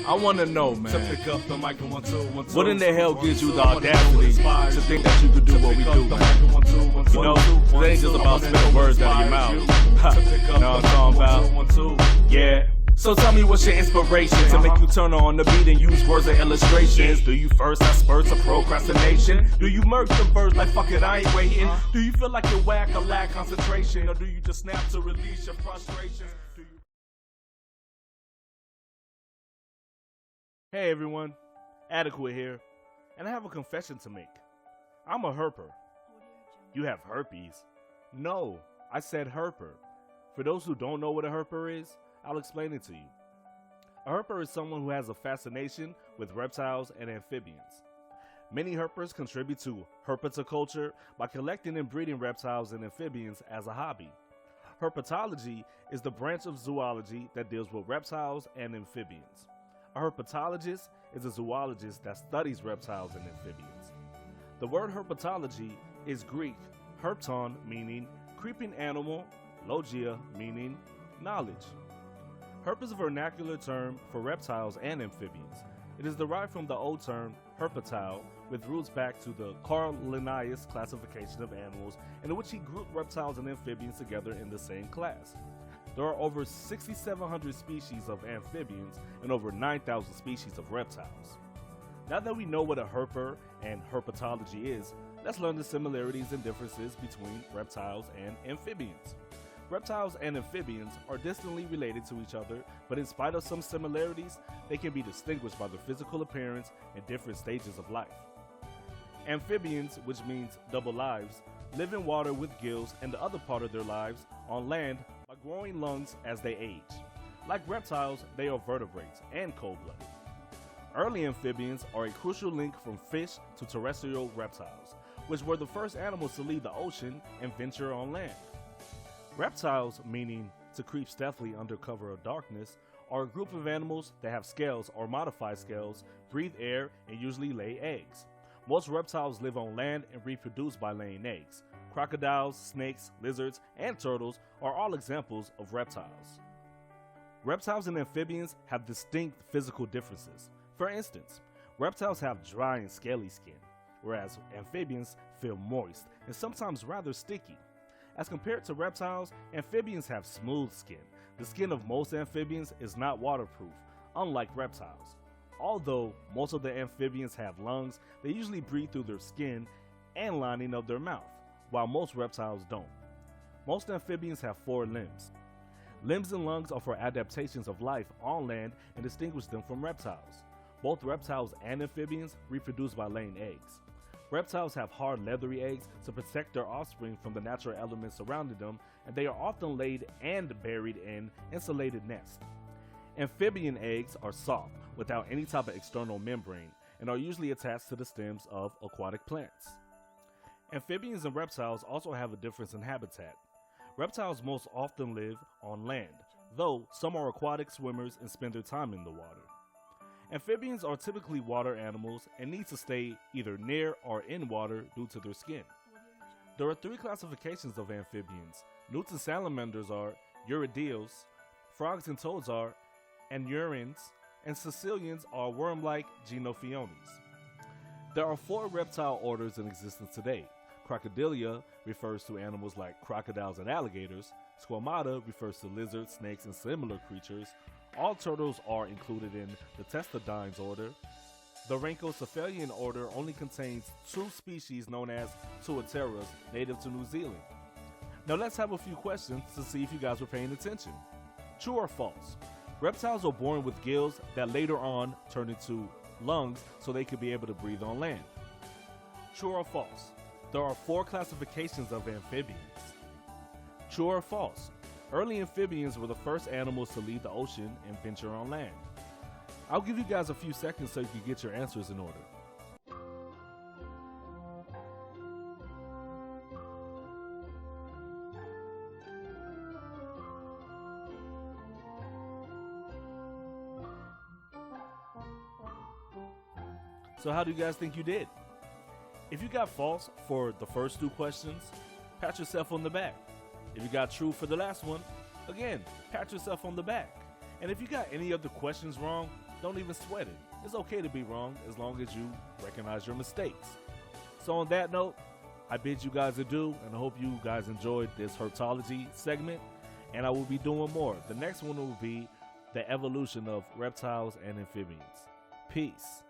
I want to know, man, to pick up the mic and 1 2 1 2. what in the hell gives you the audacity to think that you could do what we do, man? You know, it ain't just about spitting words out of your mouth. You know what I'm talking about? Yeah. So tell me what's your inspiration to make you turn on the beat and use words and illustrations? Do you first have spurts of procrastination? Do you murk the verse like fuck it, I ain't waiting? Do you feel like you're whack or lack concentration? Or do you just snap to release your frustrations? Hey everyone, Adequate here, and I have a confession to make. I'm a herper. You have herpes? No, I said herper. For those who don't know what a herper is, I'll explain it to you. A herper is someone who has a fascination with reptiles and amphibians. Many herpers contribute to herpetoculture by collecting and breeding reptiles and amphibians as a hobby. Herpetology is the branch of zoology that deals with reptiles and amphibians. A herpetologist is a zoologist that studies reptiles and amphibians. The word herpetology is Greek, herpton meaning creeping animal, logia meaning knowledge. Herp is a vernacular term for reptiles and amphibians. It is derived from the old term herpetile, with roots back to the Carl Linnaeus classification of animals, in which he grouped reptiles and amphibians together in the same class. There are over 6,700 species of amphibians and over 9,000 species of reptiles. Now that we know what a herper and herpetology is, let's learn the similarities and differences between reptiles and amphibians. Reptiles and amphibians are distantly related to each other, but in spite of some similarities, they can be distinguished by their physical appearance and different stages of life. Amphibians, which means double lives, live in water with gills and the other part of their lives on land by growing lungs as they age. Like reptiles, they are vertebrates and cold-blooded. Early amphibians are a crucial link from fish to terrestrial reptiles, which were the first animals to leave the ocean and venture on land. Reptiles, meaning to creep stealthily under cover of darkness, are a group of animals that have scales or modified scales, breathe air, and usually lay eggs. Most reptiles live on land and reproduce by laying eggs. Crocodiles, snakes, lizards, and turtles are all examples of reptiles. Reptiles and amphibians have distinct physical differences. For instance, reptiles have dry and scaly skin, whereas amphibians feel moist and sometimes rather sticky. As compared to reptiles, amphibians have smooth skin. The skin of most amphibians is not waterproof, unlike reptiles. Although most of the amphibians have lungs, they usually breathe through their skin and lining of their mouth, while most reptiles don't. Most amphibians have 4 limbs. Limbs and lungs are for adaptations of life on land and distinguish them from reptiles. Both reptiles and amphibians reproduce by laying eggs. Reptiles have hard, leathery eggs to protect their offspring from the natural elements surrounding them, and they are often laid and buried in insulated nests. Amphibian eggs are soft, without any type of external membrane, and are usually attached to the stems of aquatic plants. Amphibians and reptiles also have a difference in habitat. Reptiles most often live on land, though some are aquatic swimmers and spend their time in the water. Amphibians are typically water animals and need to stay either near or in water due to their skin. There are 3 classifications of amphibians. Newts and salamanders are Eurydials, frogs and toads are Anurans, and Sicilians are worm-like Genophiones. There are 4 reptile orders in existence today. Crocodilia refers to animals like crocodiles and alligators. Squamata refers to lizards, snakes, and similar creatures. All turtles are included in the Testodines order. The Rhynchocephalian order only contains 2 species known as Tuateras, native to New Zealand. Now let's have a few questions to see if you guys were paying attention. True or false? Reptiles are born with gills that later on turn into lungs so they could be able to breathe on land. True or false? There are 4 classifications of amphibians. True or false? Early amphibians were the first animals to leave the ocean and venture on land. I'll give you guys a few seconds so you can get your answers in order. So how do you guys think you did? If you got false for the first 2 questions, pat yourself on the back. If you got true for the last one, again, pat yourself on the back. And if you got any of the questions wrong, don't even sweat it. It's okay to be wrong as long as you recognize your mistakes. So on that note, I bid you guys adieu, and I hope you guys enjoyed this herpetology segment, and I will be doing more. The next one will be the evolution of reptiles and amphibians. Peace.